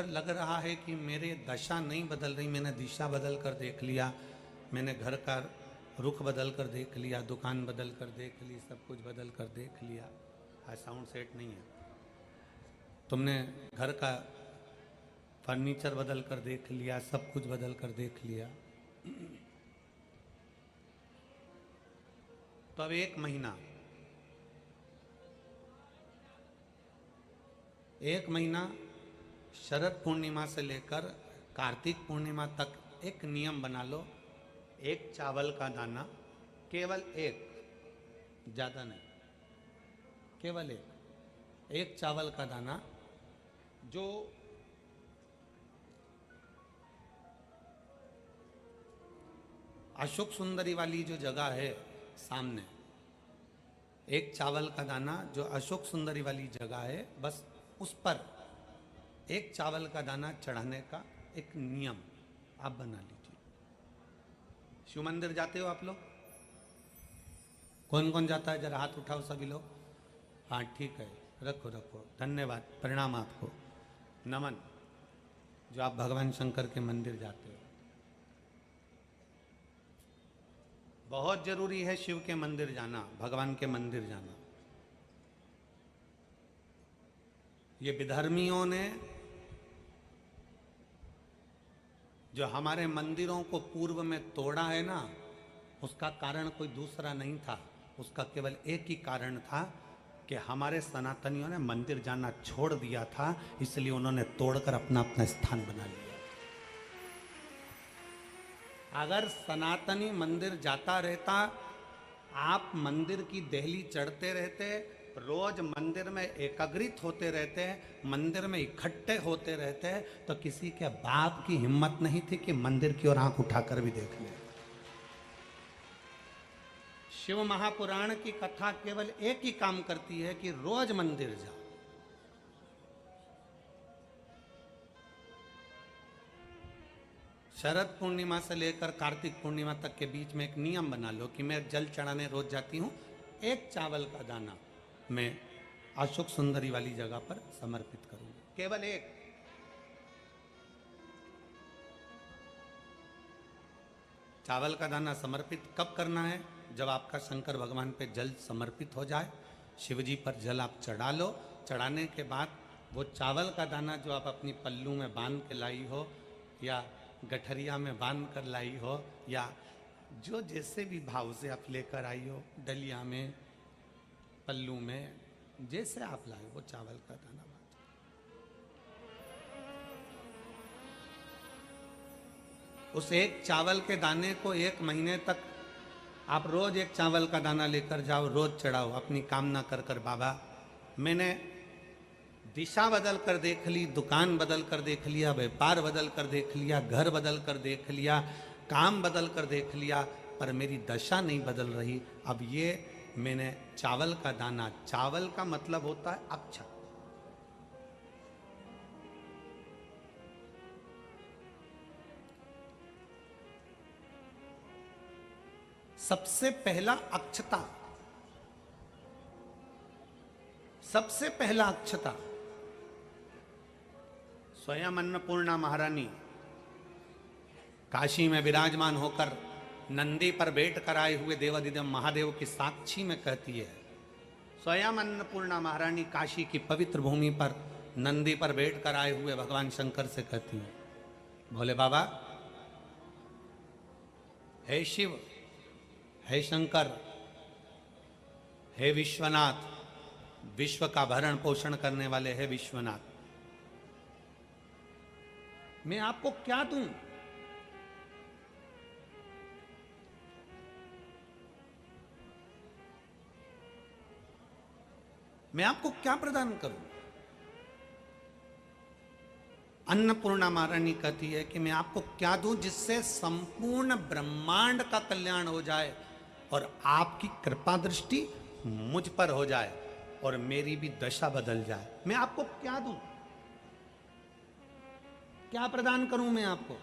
लग रहा है कि मेरे दशा नहीं बदल रही, मैंने दिशा बदल कर देख लिया, मैंने घर का रुख बदल कर देख लिया, दुकान बदल कर देख ली, सब कुछ बदल कर देख लिया, आज साउंड सेट नहीं है, तुमने घर का फर्नीचर बदल कर देख लिया, सब कुछ बदल कर देख लिया, तो अब एक महीना शरद पूर्णिमा से लेकर कार्तिक पूर्णिमा तक एक नियम बना लो, एक चावल का दाना, केवल एक, ज्यादा नहीं, केवल एक चावल का दाना, जो अशोक सुंदरी वाली जो जगह है सामने, एक चावल का दाना जो अशोक सुंदरी वाली जगह है, बस उस पर एक चावल का दाना चढ़ाने का एक नियम आप बना लीजिए। शिव मंदिर जाते हो आप लोग? कौन कौन जाता है? जरा हाथ उठाओ सभी लोग। हाँ ठीक है, रखो रखो, धन्यवाद, प्रणाम आपको, नमन, जो आप भगवान शंकर के मंदिर जाते हो। बहुत जरूरी है शिव के मंदिर जाना, भगवान के मंदिर जाना। ये विधर्मियों ने जो हमारे मंदिरों को पूर्व में तोड़ा है ना, उसका कारण कोई दूसरा नहीं था, उसका केवल एक ही कारण था कि हमारे सनातनियों ने मंदिर जाना छोड़ दिया था, इसलिए उन्होंने तोड़कर अपना अपना स्थान बना लिया। अगर सनातनी मंदिर जाता रहता, आप मंदिर की देहली चढ़ते रहते, रोज मंदिर में एकाग्रित होते रहते, मंदिर में इकट्ठे होते रहते, तो किसी के बाप की हिम्मत नहीं थी कि मंदिर की ओर आंख उठाकर भी देख ले। शिव महापुराण की कथा केवल एक ही काम करती है कि रोज मंदिर जाओ। शरद पूर्णिमा से लेकर कार्तिक पूर्णिमा तक के बीच में एक नियम बना लो कि मैं जल चढ़ाने रोज जाती हूं, एक चावल का दाना मैं अशोक सुंदरी वाली जगह पर समर्पित करूंगा, केवल एक। चावल का दाना समर्पित कब करना है? जब आपका शंकर भगवान पे जल समर्पित हो जाए, शिव जी पर जल आप चढ़ा लो, चढ़ाने के बाद वो चावल का दाना जो आप अपनी पल्लू में बांध के लाई हो, या गठरिया में बांध कर लाई हो, या जो जैसे भी भाव से आप लेकर आई हो, डलिया में, पल्लू में, जैसे आप लाए वो चावल का दाना बांध। उस एक चावल के दाने को एक महीने तक आप रोज एक चावल का दाना लेकर जाओ, रोज चढ़ाओ, अपनी कामना कर कर, बाबा मैंने दिशा बदल कर देख ली, दुकान बदल कर देख लिया, व्यापार बदल कर देख लिया, घर बदल कर देख लिया, काम बदल कर देख लिया, पर मेरी दशा नहीं बदल रही। अब ये मैंने चावल का दाना, चावल का मतलब होता है अक्षत, सबसे पहला अक्षता, सबसे पहला अक्षता स्वयं अन्नपूर्णा महारानी काशी में विराजमान होकर नंदी पर बैठ कर आए हुए देवाधिदेव महादेव की साक्षी में कहती है। स्वयं अन्नपूर्णा महारानी काशी की पवित्र भूमि पर नंदी पर बैठ कर आए हुए भगवान शंकर से कहती है, भोले बाबा, हे शिव, हे शंकर, हे विश्वनाथ, विश्व का भरण पोषण करने वाले हे विश्वनाथ, मैं आपको क्या दूं? मैं आपको क्या प्रदान करूं? अन्नपूर्णा महारानी कहती है कि मैं आपको क्या दूं जिससे संपूर्ण ब्रह्मांड का कल्याण हो जाए और आपकी कृपा दृष्टि मुझ पर हो जाए और मेरी भी दशा बदल जाए। मैं आपको क्या दूं? क्या प्रदान करूं मैं आपको?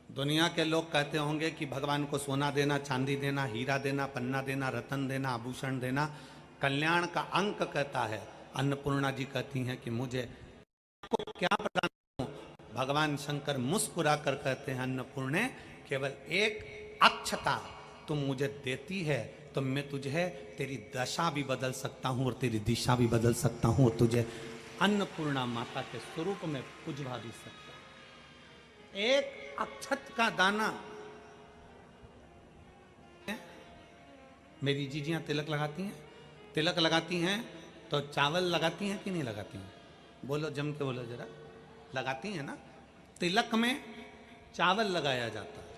दुनिया के लोग कहते होंगे कि भगवान को सोना देना, चांदी देना, हीरा देना, पन्ना देना, रतन देना, आभूषण देना कल्याण का अंक कहता है। अन्नपूर्णा जी कहती हैं कि मुझे क्या प्रदान करूं? भगवान शंकर मुस्कुरा कर कहते हैं, अन्नपूर्णे केवल एक अक्षता तुम मुझे देती है तो मैं तुझे तेरी दशा भी बदल सकता हूं और तेरी दिशा भी बदल सकता हूं और तुझे अन्नपूर्णा माता के स्वरूप में पुजवा भी सकता हूं। एक अक्षत का दाना। मेरी जीजियां तिलक लगाती हैं, तिलक लगाती हैं तो चावल लगाती हैं कि नहीं लगाती हैं? बोलो, जम के बोलो जरा। लगाती हैं ना? तिलक में चावल लगाया जाता है।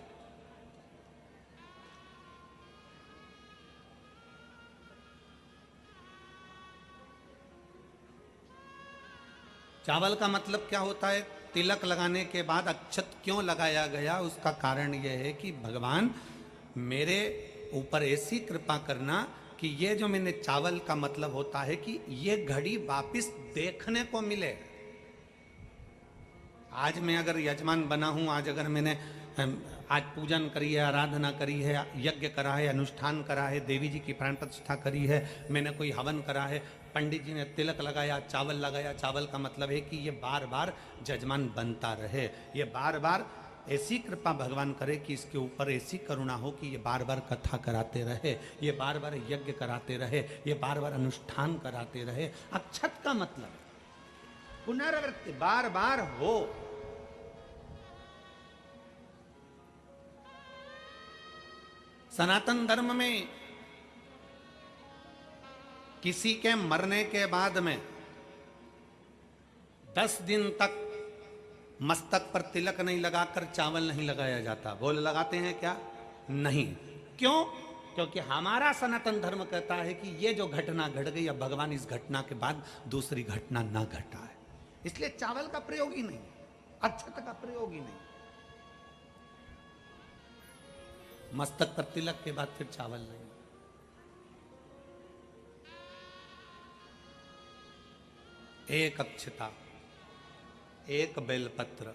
चावल का मतलब क्या होता है? तिलक लगाने के बाद अक्षत क्यों लगाया गया? उसका कारण यह है कि भगवान मेरे ऊपर ऐसी कृपा करना कि ये जो मैंने चावल का मतलब होता है कि ये घड़ी वापिस देखने को मिले। आज मैं अगर यजमान बना हूं, आज अगर मैंने आज पूजन करी है, आराधना करी है, यज्ञ करा है, अनुष्ठान करा है, देवी जी की प्राण प्रतिष्ठा करी है, मैंने कोई हवन करा है, पंडित जी ने तिलक लगाया, चावल लगाया। चावल का मतलब है कि ये बार बार जजमान बनता रहे, ये बार बार ऐसी कृपा भगवान करे कि इसके ऊपर ऐसी करुणा हो कि ये बार बार कथा कराते रहे, ये बार बार यज्ञ कराते रहे, ये बार बार अनुष्ठान कराते रहे। अक्षत का मतलब पुनरावृत्ति बार बार हो। सनातन धर्म में किसी के मरने के बाद में 10 दिन तक मस्तक पर तिलक नहीं लगाकर चावल नहीं लगाया जाता। बोल, लगाते हैं क्या? नहीं। क्यों? क्योंकि हमारा सनातन धर्म कहता है कि ये जो घटना घट गई, अब भगवान इस घटना के बाद दूसरी घटना ना घटाए, इसलिए चावल का प्रयोग ही नहीं, अक्षत का प्रयोग ही नहीं। मस्तक पर तिलक के बाद फिर चावल नहीं। एक अक्षता, एक बेलपत्र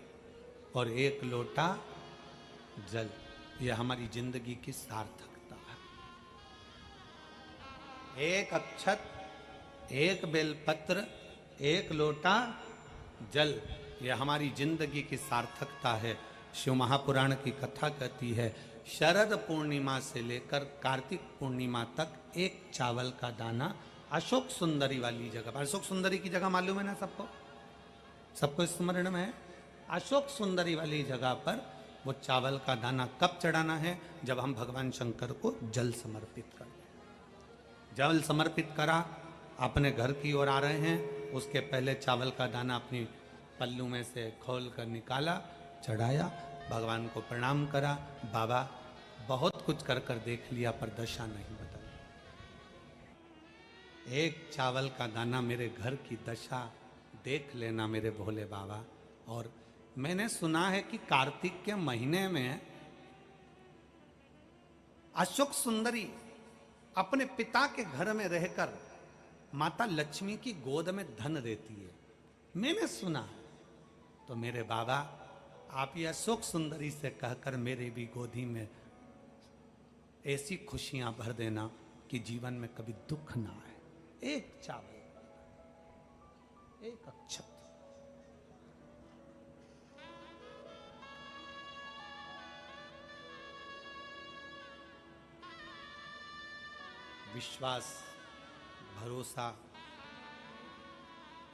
और एक लोटा जल, यह हमारी जिंदगी की सार्थकता है। एक अक्षत, एक बेलपत्र, एक लोटा जल, यह हमारी जिंदगी की सार्थकता है। शिव महापुराण की कथा कहती है, शरद पूर्णिमा से लेकर कार्तिक पूर्णिमा तक एक चावल का दाना अशोक सुंदरी वाली जगह। अशोक सुंदरी की जगह मालूम है ना सबको? सबको स्मरण में है? अशोक सुंदरी वाली जगह पर वो चावल का दाना कब चढ़ाना है? जब हम भगवान शंकर को जल समर्पित कर दें। जल समर्पित करा, अपने घर की ओर आ रहे हैं, उसके पहले चावल का दाना अपनी पल्लू में से खोल कर निकाला, चढ़ाया, भगवान को प्रणाम करा। बाबा बहुत कुछ कर कर देख लिया पर दशा नहीं बदल। एक चावल का दाना मेरे घर की दशा देख लेना मेरे भोले बाबा। और मैंने सुना है कि कार्तिक के महीने में अशोक सुंदरी अपने पिता के घर में रहकर माता लक्ष्मी की गोद में धन देती है, मैंने सुना। तो मेरे बाबा, आप ये अशोक सुंदरी से कहकर मेरे भी गोदी में ऐसी खुशियां भर देना कि जीवन में कभी दुख ना आए। एक चावल, एक अक्षत। विश्वास, भरोसा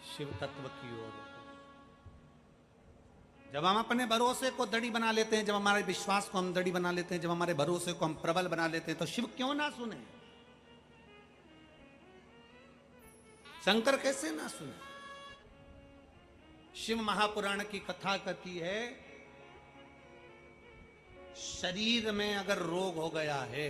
शिव तत्व की ओर। जब हम अपने भरोसे को दड़ी बना लेते हैं, जब हमारे विश्वास को हम दड़ी बना लेते हैं, जब हमारे भरोसे को हम प्रबल बना लेते हैं, तो शिव क्यों ना सुने? शंकर कैसे ना सुने? शिव महापुराण की कथा कहती है, शरीर में अगर रोग हो गया है,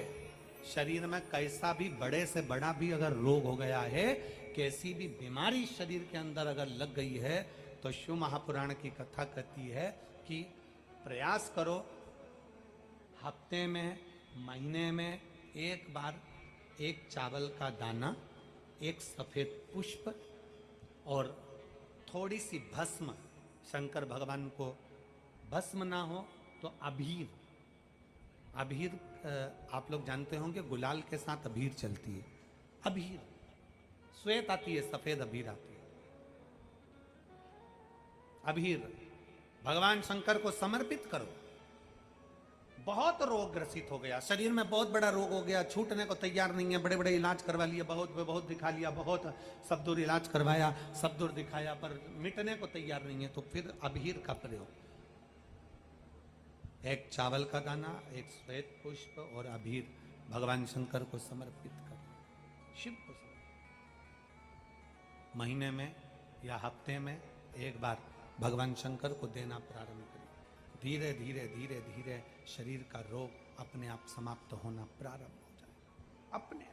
शरीर में कैसा भी बड़े से बड़ा भी अगर रोग हो गया है, कैसी भी बीमारी शरीर के अंदर अगर लग गई है, तो शिव महापुराण की कथा कहती है कि प्रयास करो, हफ्ते में, महीने में एक बार एक चावल का दाना, एक सफेद पुष्प और थोड़ी सी भस्म, शंकर भगवान को भस्म ना हो तो अबीर। अबीर आप लोग जानते होंगे, गुलाल के साथ अबीर चलती है। अबीर श्वेत आती है, सफेद अबीर आती है। अबीर भगवान शंकर को समर्पित करो। बहुत रोग ग्रसित हो गया, शरीर में बहुत बड़ा रोग हो गया, छूटने को तैयार नहीं है, बड़े बड़े इलाज करवा लिए, बहुत दिखा लिया, बहुत सब दूर इलाज करवाया, सब दूर दिखाया, पर मिटने को तैयार नहीं है। तो फिर अबीर का प्रयोग, एक चावल का दाना, एक श्वेत पुष्प और अबीर भगवान शंकर को समर्पित करो, शिव को समर्पित। महीने में या हफ्ते में एक बार भगवान शंकर को देना प्रारंभ करें। धीरे धीरे धीरे धीरे शरीर का रोग अपने आप समाप्त होना प्रारंभ हो जाए अपने।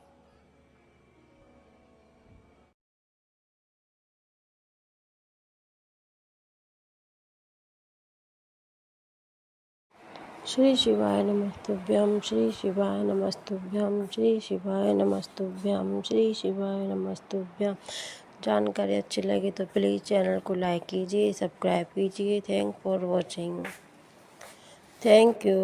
श्री शिवाय नमस्तुभ्यं, श्री शिवाय नमस्तुभ्यं, श्री शिवाय नमस्तुभ्यं, श्री शिवाय नमस्तुभ्यं। जानकारी अच्छी लगी तो प्लीज़ चैनल को लाइक कीजिए, सब्सक्राइब कीजिए। Thank for watching. Thank you.